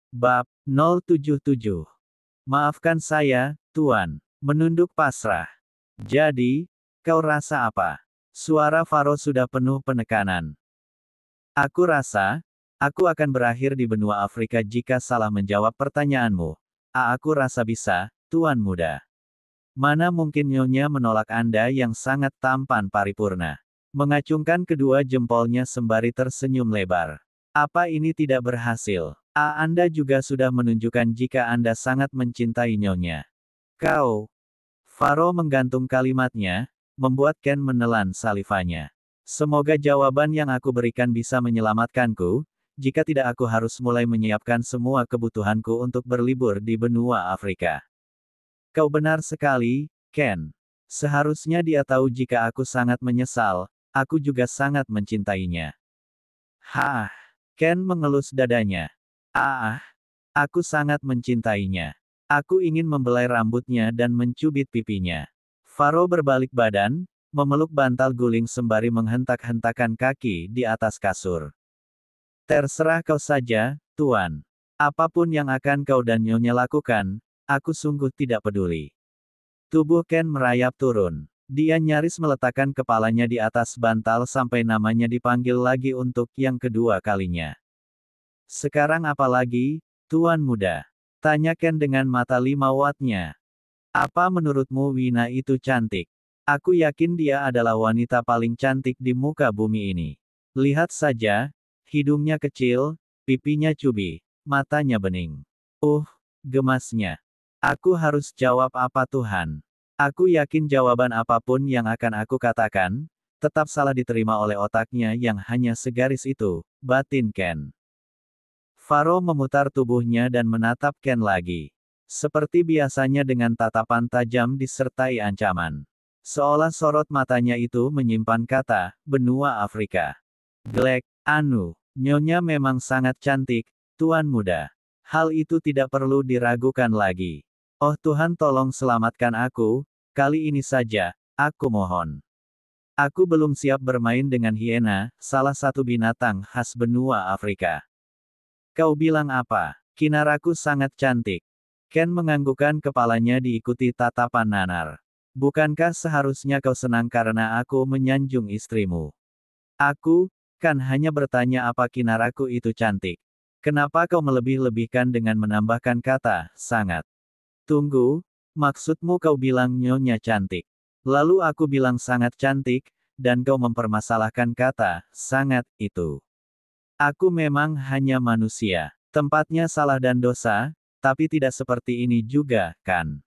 Bab 077. Maafkan saya, Tuan. Menunduk pasrah. Jadi, kau rasa apa? Suara Faro sudah penuh penekanan. Aku rasa, aku akan berakhir di benua Afrika jika salah menjawab pertanyaanmu. Aku rasa bisa, Tuan Muda. Mana mungkin Nyonya menolak Anda yang sangat tampan paripurna. Mengacungkan kedua jempolnya sembari tersenyum lebar. Apa ini tidak berhasil? Anda juga sudah menunjukkan jika Anda sangat mencintai Nyonya. Kau. Faro menggantung kalimatnya, membuat Ken menelan salivanya. Semoga jawaban yang aku berikan bisa menyelamatkanku, jika tidak aku harus mulai menyiapkan semua kebutuhanku untuk berlibur di benua Afrika. Kau benar sekali, Ken. Seharusnya dia tahu jika aku sangat menyesal, aku juga sangat mencintainya. Hah, Ken mengelus dadanya. Aku sangat mencintainya. Aku ingin membelai rambutnya dan mencubit pipinya. Faro berbalik badan, memeluk bantal guling sembari menghentak-hentakan kaki di atas kasur. Terserah kau saja, Tuan. Apapun yang akan kau dan Nyonya lakukan, aku sungguh tidak peduli. Tubuh Ken merayap turun. Dia nyaris meletakkan kepalanya di atas bantal sampai namanya dipanggil lagi untuk yang kedua kalinya. Sekarang apa lagi, Tuan Muda? Tanya Ken dengan mata 5 wattnya. Apa menurutmu Wina itu cantik? Aku yakin dia adalah wanita paling cantik di muka bumi ini. Lihat saja, hidungnya kecil, pipinya cubi, matanya bening. Gemasnya. Aku harus jawab apa Tuhan? Aku yakin jawaban apapun yang akan aku katakan, tetap salah diterima oleh otaknya yang hanya segaris itu, batin Ken. Faro memutar tubuhnya dan menatap Ken lagi. Seperti biasanya dengan tatapan tajam disertai ancaman. Seolah sorot matanya itu menyimpan kata, benua Afrika. Glek, Nyonya memang sangat cantik, Tuan Muda. Hal itu tidak perlu diragukan lagi. Oh Tuhan tolong selamatkan aku, kali ini saja, aku mohon. Aku belum siap bermain dengan hiena, salah satu binatang khas benua Afrika. Kau bilang apa? Kinaraku sangat cantik. Ken menganggukkan kepalanya diikuti tatapan nanar. Bukankah seharusnya kau senang karena aku menyanjung istrimu? Aku, kan hanya bertanya apa kinaraku itu cantik. Kenapa kau melebih-lebihkan dengan menambahkan kata, sangat? Tunggu, maksudmu kau bilang Nyonya cantik. Lalu aku bilang sangat cantik, dan kau mempermasalahkan kata, sangat, itu. Aku memang hanya manusia. Tempatnya salah dan dosa, tapi tidak seperti ini juga, kan?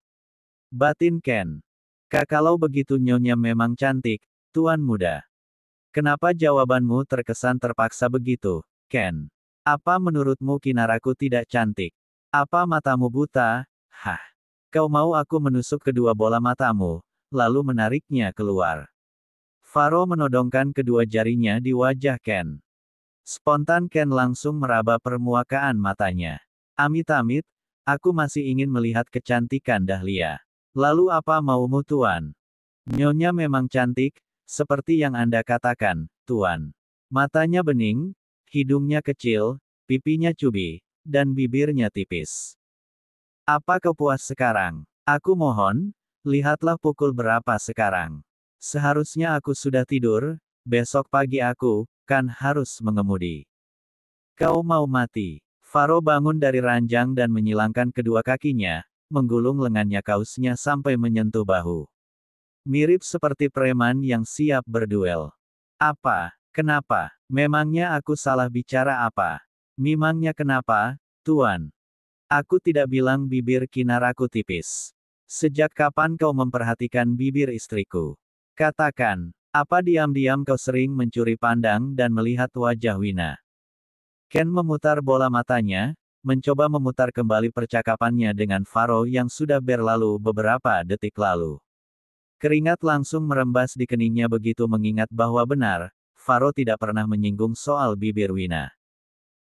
Batin Ken. Kalau begitu Nyonya memang cantik, Tuan Muda. Kenapa jawabanmu terkesan terpaksa begitu, Ken? Apa menurutmu kinaraku tidak cantik? Apa matamu buta? Hah? Kau mau aku menusuk kedua bola matamu, lalu menariknya keluar. Faro menodongkan kedua jarinya di wajah Ken. Spontan Ken langsung meraba permukaan matanya. Amit-amit, aku masih ingin melihat kecantikan Dahlia. Lalu apa maumu Tuan? Nyonya memang cantik, seperti yang Anda katakan, Tuan. Matanya bening, hidungnya kecil, pipinya cubi, dan bibirnya tipis. Apa kau puas sekarang? Aku mohon, lihatlah pukul berapa sekarang. Seharusnya aku sudah tidur, besok pagi aku, kan harus mengemudi. Kau mau mati. Faro bangun dari ranjang dan menyilangkan kedua kakinya, menggulung lengannya kausnya sampai menyentuh bahu. Mirip seperti preman yang siap berduel. Apa? Kenapa? Memangnya aku salah bicara apa? Memangnya kenapa, Tuan? Aku tidak bilang bibir kinaraku tipis. Sejak kapan kau memperhatikan bibir istriku? Katakan. Apa diam-diam kau sering mencuri pandang dan melihat wajah Wina? Ken memutar bola matanya, mencoba memutar kembali percakapannya dengan Faro yang sudah berlalu beberapa detik lalu. Keringat langsung merembas di keningnya begitu mengingat bahwa benar, Faro tidak pernah menyinggung soal bibir Wina.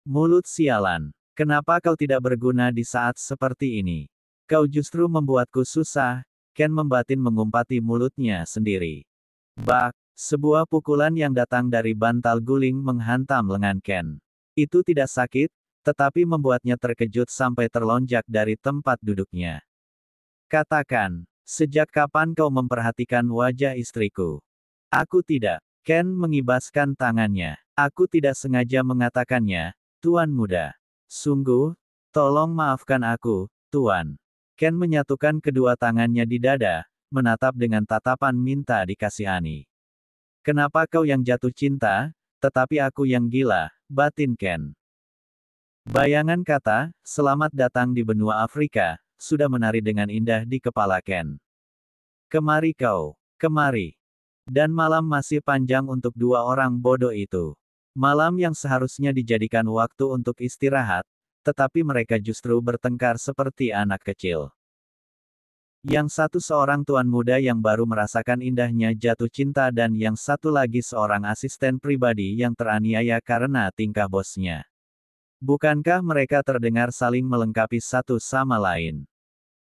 Mulut sialan. Kenapa kau tidak berguna di saat seperti ini? Kau justru membuatku susah, Ken membatin mengumpati mulutnya sendiri. Bak, sebuah pukulan yang datang dari bantal guling menghantam lengan Ken. Itu tidak sakit, tetapi membuatnya terkejut sampai terlonjak dari tempat duduknya. Katakan, sejak kapan kau memperhatikan wajah istriku? Aku tidak. Ken mengibaskan tangannya. Aku tidak sengaja mengatakannya, Tuan Muda. Sungguh, tolong maafkan aku, Tuan. Ken menyatukan kedua tangannya di dada, menatap dengan tatapan minta dikasihani. Kenapa kau yang jatuh cinta, tetapi aku yang gila, batin Ken. Bayangan kata, selamat datang di benua Afrika, sudah menari dengan indah di kepala Ken. Kemari kau, kemari. Dan malam masih panjang untuk dua orang bodoh itu. Malam yang seharusnya dijadikan waktu untuk istirahat, tetapi mereka justru bertengkar seperti anak kecil. Yang satu seorang tuan muda yang baru merasakan indahnya jatuh cinta dan yang satu lagi seorang asisten pribadi yang teraniaya karena tingkah bosnya. Bukankah mereka terdengar saling melengkapi satu sama lain?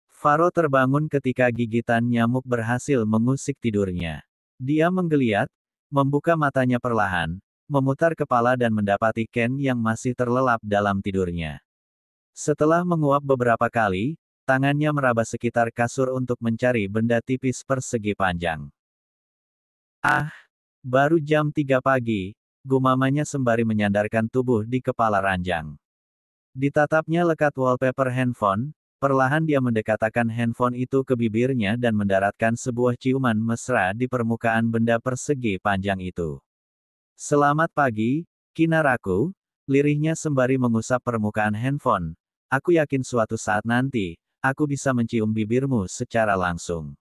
Faro terbangun ketika gigitan nyamuk berhasil mengusik tidurnya. Dia menggeliat, membuka matanya perlahan, memutar kepala dan mendapati Ken yang masih terlelap dalam tidurnya. Setelah menguap beberapa kali, tangannya meraba sekitar kasur untuk mencari benda tipis persegi panjang. Ah, baru jam 3 pagi, gumamanya sembari menyandarkan tubuh di kepala ranjang. Ditatapnya lekat wallpaper handphone, perlahan dia mendekatkan handphone itu ke bibirnya dan mendaratkan sebuah ciuman mesra di permukaan benda persegi panjang itu. Selamat pagi, Kinaraku, lirihnya sembari mengusap permukaan handphone. Aku yakin suatu saat nanti, aku bisa mencium bibirmu secara langsung.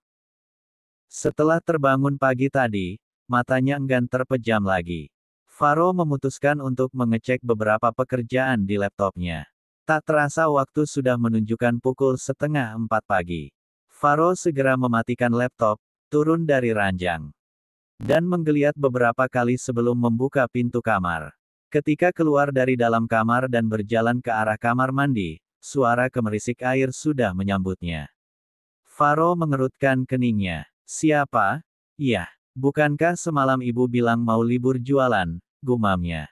Setelah terbangun pagi tadi, matanya enggan terpejam lagi. Faro memutuskan untuk mengecek beberapa pekerjaan di laptopnya. Tak terasa waktu sudah menunjukkan pukul 3:30 pagi. Faro segera mematikan laptop, turun dari ranjang, dan menggeliat beberapa kali sebelum membuka pintu kamar. Ketika keluar dari dalam kamar dan berjalan ke arah kamar mandi, suara gemerisik air sudah menyambutnya. Faro mengerutkan keningnya. Siapa? Iya, bukankah semalam ibu bilang mau libur jualan, gumamnya.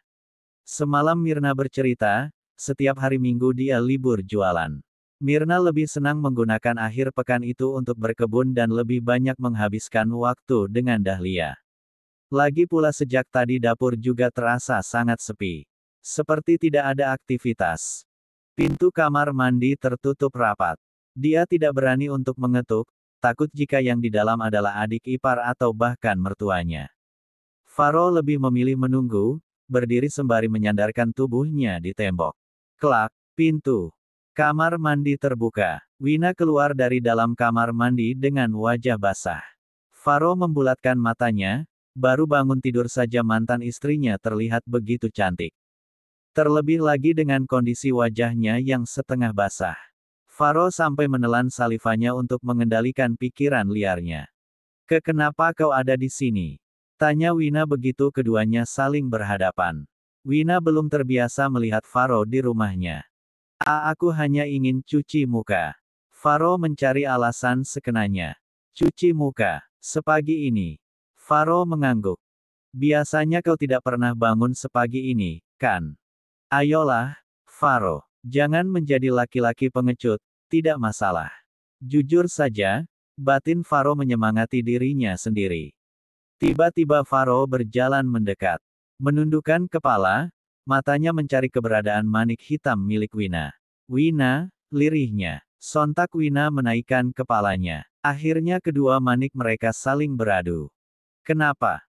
Semalam Mirna bercerita, setiap hari Minggu dia libur jualan. Mirna lebih senang menggunakan akhir pekan itu untuk berkebun dan lebih banyak menghabiskan waktu dengan Dahlia. Lagi pula sejak tadi dapur juga terasa sangat sepi. Seperti tidak ada aktivitas. Pintu kamar mandi tertutup rapat. Dia tidak berani untuk mengetuk, takut jika yang di dalam adalah adik ipar atau bahkan mertuanya. Faro lebih memilih menunggu, berdiri sembari menyandarkan tubuhnya di tembok. Klak, pintu kamar mandi terbuka. Wina keluar dari dalam kamar mandi dengan wajah basah. Faro membulatkan matanya, baru bangun tidur saja mantan istrinya terlihat begitu cantik. Terlebih lagi dengan kondisi wajahnya yang setengah basah. Faro sampai menelan salivanya untuk mengendalikan pikiran liarnya. Kenapa kau ada di sini? Tanya Wina begitu keduanya saling berhadapan. Wina belum terbiasa melihat Faro di rumahnya. Aku hanya ingin cuci muka. Faro mencari alasan sekenanya. Cuci muka. Sepagi ini. Faro mengangguk. Biasanya kau tidak pernah bangun sepagi ini, kan? Ayolah, Faro. Jangan menjadi laki-laki pengecut, tidak masalah. Jujur saja, batin Faro menyemangati dirinya sendiri. Tiba-tiba Faro berjalan mendekat. Menundukkan kepala, matanya mencari keberadaan manik hitam milik Wina. Wina, lirihnya. Sontak Wina menaikkan kepalanya. Akhirnya kedua manik mereka saling beradu. Kenapa?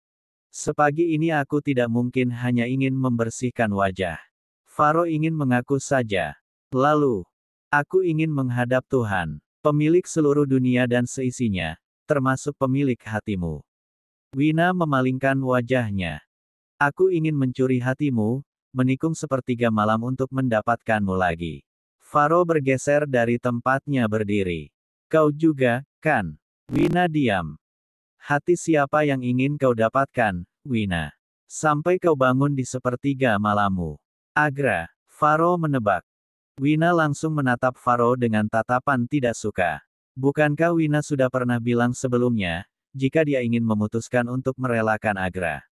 Sepagi ini aku tidak mungkin hanya ingin membersihkan wajah. Faro ingin mengaku saja. Lalu, aku ingin menghadap Tuhan, pemilik seluruh dunia dan seisinya, termasuk pemilik hatimu. Wina memalingkan wajahnya. Aku ingin mencuri hatimu, menikung sepertiga malam untuk mendapatkanmu lagi. Faro bergeser dari tempatnya berdiri. Kau juga, kan? Wina diam. Hati siapa yang ingin kau dapatkan, Wina? Sampai kau bangun di sepertiga malammu. Agra, Faro menebak. Wina langsung menatap Faro dengan tatapan tidak suka. Bukankah Wina sudah pernah bilang sebelumnya, jika dia ingin memutuskan untuk merelakan Agra?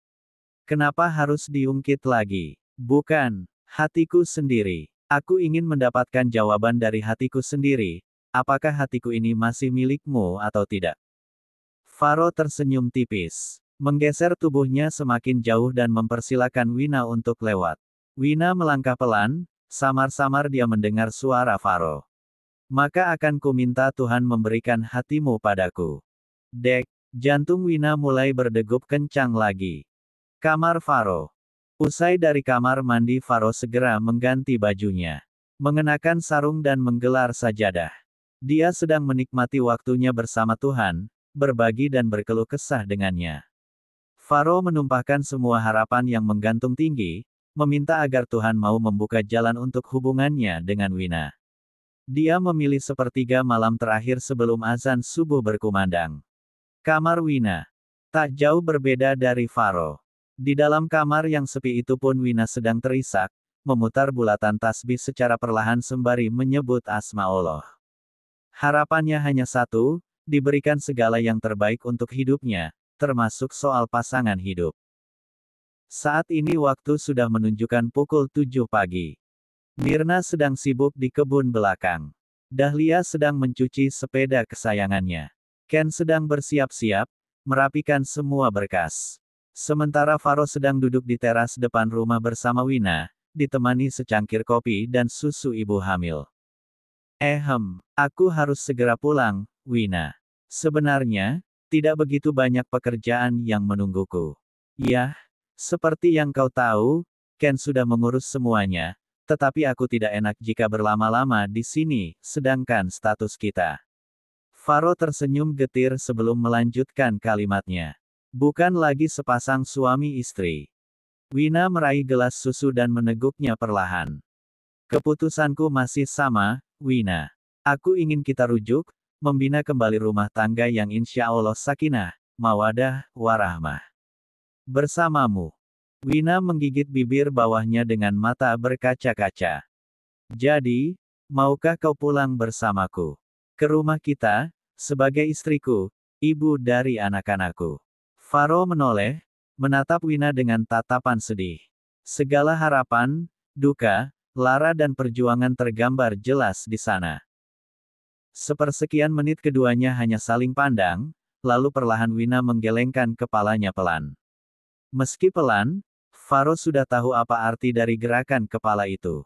Kenapa harus diungkit lagi? Bukan, hatiku sendiri. Aku ingin mendapatkan jawaban dari hatiku sendiri, apakah hatiku ini masih milikmu atau tidak. Faro tersenyum tipis. Menggeser tubuhnya semakin jauh dan mempersilakan Wina untuk lewat. Wina melangkah pelan, samar-samar dia mendengar suara Faro. Maka akan kuminta Tuhan memberikan hatimu padaku. Dek, jantung Wina mulai berdegup kencang lagi. Kamar Faro. Usai dari kamar mandi Faro segera mengganti bajunya. Mengenakan sarung dan menggelar sajadah. Dia sedang menikmati waktunya bersama Tuhan, berbagi dan berkeluh kesah dengannya. Faro menumpahkan semua harapan yang menggantung tinggi, meminta agar Tuhan mau membuka jalan untuk hubungannya dengan Wina. Dia memilih sepertiga malam terakhir sebelum azan subuh berkumandang. Kamar Wina. Tak jauh berbeda dari Faro. Di dalam kamar yang sepi itu pun Wina sedang terisak, memutar bulatan tasbih secara perlahan sembari menyebut asma Allah. Harapannya hanya satu, diberikan segala yang terbaik untuk hidupnya, termasuk soal pasangan hidup. Saat ini waktu sudah menunjukkan pukul 7 pagi. Mirna sedang sibuk di kebun belakang. Dahlia sedang mencuci sepeda kesayangannya. Ken sedang bersiap-siap, merapikan semua berkas. Sementara Faro sedang duduk di teras depan rumah bersama Wina, ditemani secangkir kopi dan susu ibu hamil. Aku harus segera pulang, Wina. Sebenarnya, tidak begitu banyak pekerjaan yang menungguku. Yah, seperti yang kau tahu, Ken sudah mengurus semuanya, tetapi aku tidak enak jika berlama-lama di sini, sedangkan status kita. Faro tersenyum getir sebelum melanjutkan kalimatnya. Bukan lagi sepasang suami istri. Wina meraih gelas susu dan meneguknya perlahan. Keputusanku masih sama, Wina. Aku ingin kita rujuk, membina kembali rumah tangga yang insya Allah sakinah, mawadah, warahmah. Bersamamu. Wina menggigit bibir bawahnya dengan mata berkaca-kaca. Jadi, maukah kau pulang bersamaku? Ke rumah kita, sebagai istriku, ibu dari anak-anakku. Faro menoleh, menatap Wina dengan tatapan sedih. Segala harapan, duka, lara dan perjuangan tergambar jelas di sana. Sepersekian menit keduanya hanya saling pandang, lalu perlahan Wina menggelengkan kepalanya pelan. Meski pelan, Faro sudah tahu apa arti dari gerakan kepala itu.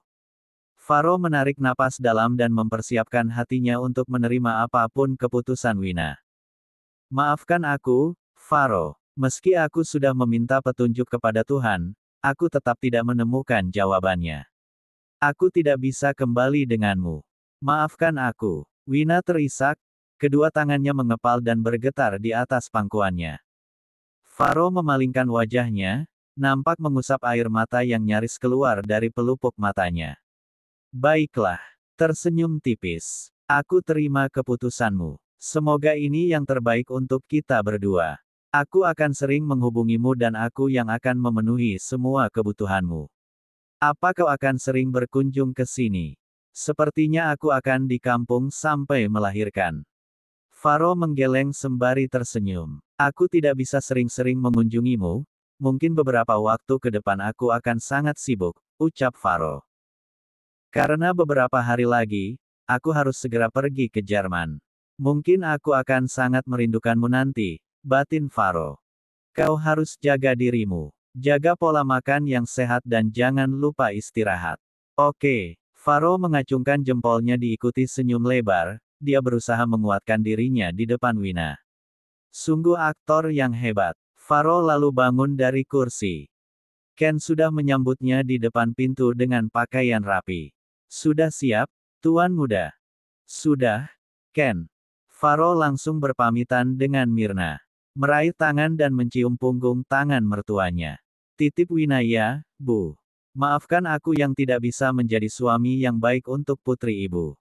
Faro menarik napas dalam dan mempersiapkan hatinya untuk menerima apapun keputusan Wina. Maafkan aku, Faro. Meski aku sudah meminta petunjuk kepada Tuhan, aku tetap tidak menemukan jawabannya. Aku tidak bisa kembali denganmu. Maafkan aku. Wina terisak, kedua tangannya mengepal dan bergetar di atas pangkuannya. Faro memalingkan wajahnya, nampak mengusap air mata yang nyaris keluar dari pelupuk matanya. Baiklah, tersenyum tipis. Aku terima keputusanmu. Semoga ini yang terbaik untuk kita berdua. Aku akan sering menghubungimu dan aku yang akan memenuhi semua kebutuhanmu. Apa kau akan sering berkunjung ke sini? Sepertinya aku akan di kampung sampai melahirkan. Faro menggeleng sembari tersenyum. Aku tidak bisa sering-sering mengunjungimu, mungkin beberapa waktu ke depan aku akan sangat sibuk, ucap Faro. Karena beberapa hari lagi, aku harus segera pergi ke Jerman. Mungkin aku akan sangat merindukanmu nanti, batin Faro. Kau harus jaga dirimu. Jaga pola makan yang sehat dan jangan lupa istirahat. Oke. Faro mengacungkan jempolnya diikuti senyum lebar, dia berusaha menguatkan dirinya di depan Wina. Sungguh aktor yang hebat. Faro lalu bangun dari kursi. Ken sudah menyambutnya di depan pintu dengan pakaian rapi. Sudah siap, Tuan Muda? Sudah, Ken. Faro langsung berpamitan dengan Mirna. Meraih tangan dan mencium punggung tangan mertuanya. Titip Wina ya, Bu. Maafkan aku yang tidak bisa menjadi suami yang baik untuk putri ibu.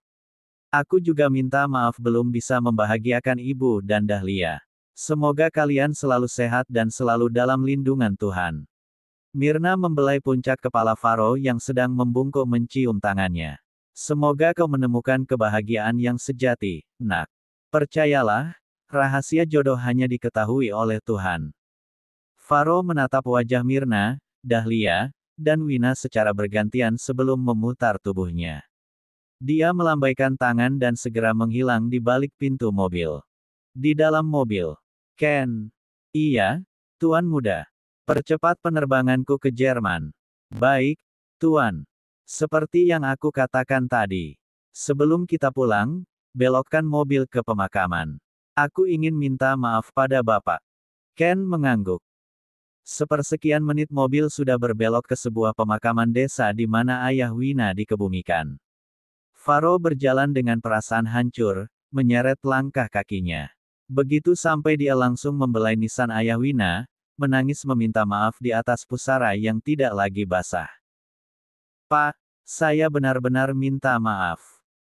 Aku juga minta maaf belum bisa membahagiakan ibu dan Dahlia. Semoga kalian selalu sehat dan selalu dalam lindungan Tuhan. Mirna membelai puncak kepala Faro yang sedang membungkuk mencium tangannya. Semoga kau menemukan kebahagiaan yang sejati, nak. Percayalah, rahasia jodoh hanya diketahui oleh Tuhan. Faro menatap wajah Mirna, Dahlia, dan Wina secara bergantian sebelum memutar tubuhnya. Dia melambaikan tangan dan segera menghilang di balik pintu mobil. Di dalam mobil. Ken. Iya, Tuan Muda. Percepat penerbanganku ke Jerman. Baik, Tuan. Seperti yang aku katakan tadi. Sebelum kita pulang, belokkan mobil ke pemakaman. Aku ingin minta maaf pada Bapak. Ken mengangguk. Sepersekian menit mobil sudah berbelok ke sebuah pemakaman desa di mana ayah Wina dikebumikan. Faro berjalan dengan perasaan hancur, menyeret langkah kakinya. Begitu sampai dia langsung membelai nisan ayah Wina, menangis meminta maaf di atas pusara yang tidak lagi basah. Pak, saya benar-benar minta maaf.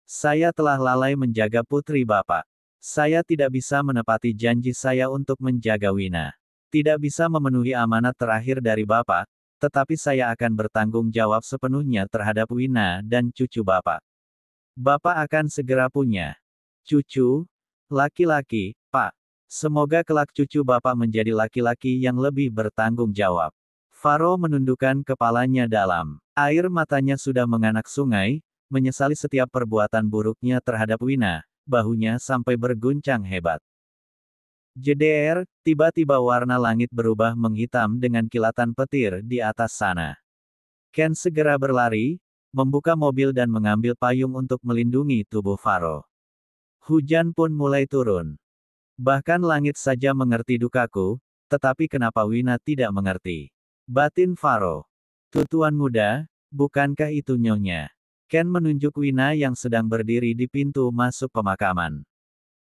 Saya telah lalai menjaga putri Bapak. Saya tidak bisa menepati janji saya untuk menjaga Wina. Tidak bisa memenuhi amanat terakhir dari Bapak, tetapi saya akan bertanggung jawab sepenuhnya terhadap Wina dan cucu Bapak. Bapak akan segera punya cucu, laki-laki, Pak. Semoga kelak cucu Bapak menjadi laki-laki yang lebih bertanggung jawab. Faro menundukkan kepalanya dalam. Air matanya sudah menganak sungai, menyesali setiap perbuatan buruknya terhadap Wina, bahunya sampai berguncang hebat. Jeder, tiba-tiba warna langit berubah menghitam dengan kilatan petir di atas sana. Ken segera berlari, membuka mobil dan mengambil payung untuk melindungi tubuh Faro. Hujan pun mulai turun. Bahkan langit saja mengerti dukaku, tetapi kenapa Wina tidak mengerti? Batin Faro. Tuan Muda, bukankah itu nyonya? Ken menunjuk Wina yang sedang berdiri di pintu masuk pemakaman.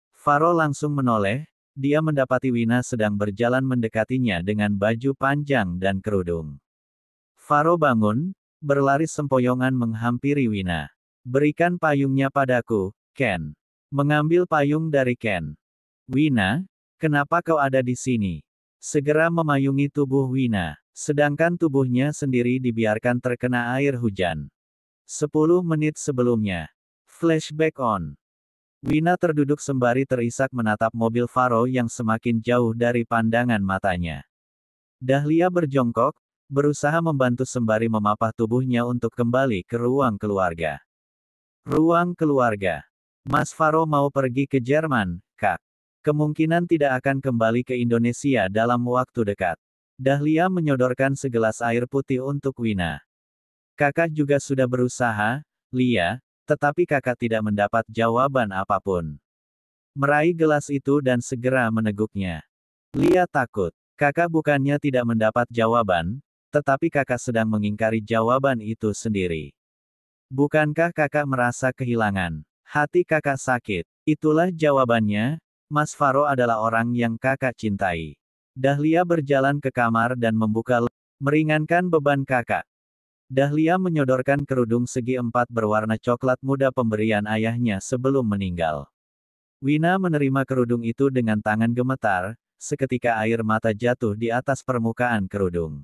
Faro langsung menoleh, dia mendapati Wina sedang berjalan mendekatinya dengan baju panjang dan kerudung. Faro bangun, berlari sempoyongan menghampiri Wina. Berikan payungnya padaku, Ken. Mengambil payung dari Ken. Wina, kenapa kau ada di sini? Segera memayungi tubuh Wina, sedangkan tubuhnya sendiri dibiarkan terkena air hujan. 10 menit sebelumnya. Flashback on. Wina terduduk sembari terisak menatap mobil Faro yang semakin jauh dari pandangan matanya. Dahlia berjongkok, berusaha membantu sembari memapah tubuhnya untuk kembali ke ruang keluarga. Ruang keluarga. Mas Faro mau pergi ke Jerman, Kak. Kemungkinan tidak akan kembali ke Indonesia dalam waktu dekat. Dahlia menyodorkan segelas air putih untuk Wina. Kakak juga sudah berusaha, Lia, tetapi kakak tidak mendapat jawaban apapun. Meraih gelas itu dan segera meneguknya. Lia takut. Kakak bukannya tidak mendapat jawaban, tetapi kakak sedang mengingkari jawaban itu sendiri. Bukankah kakak merasa kehilangan? Hati kakak sakit. Itulah jawabannya, Mas Faro adalah orang yang kakak cintai. Dahlia berjalan ke kamar dan membuka meringankan beban kakak. Dahlia menyodorkan kerudung segi empat berwarna coklat muda pemberian ayahnya sebelum meninggal. Wina menerima kerudung itu dengan tangan gemetar, seketika air mata jatuh di atas permukaan kerudung.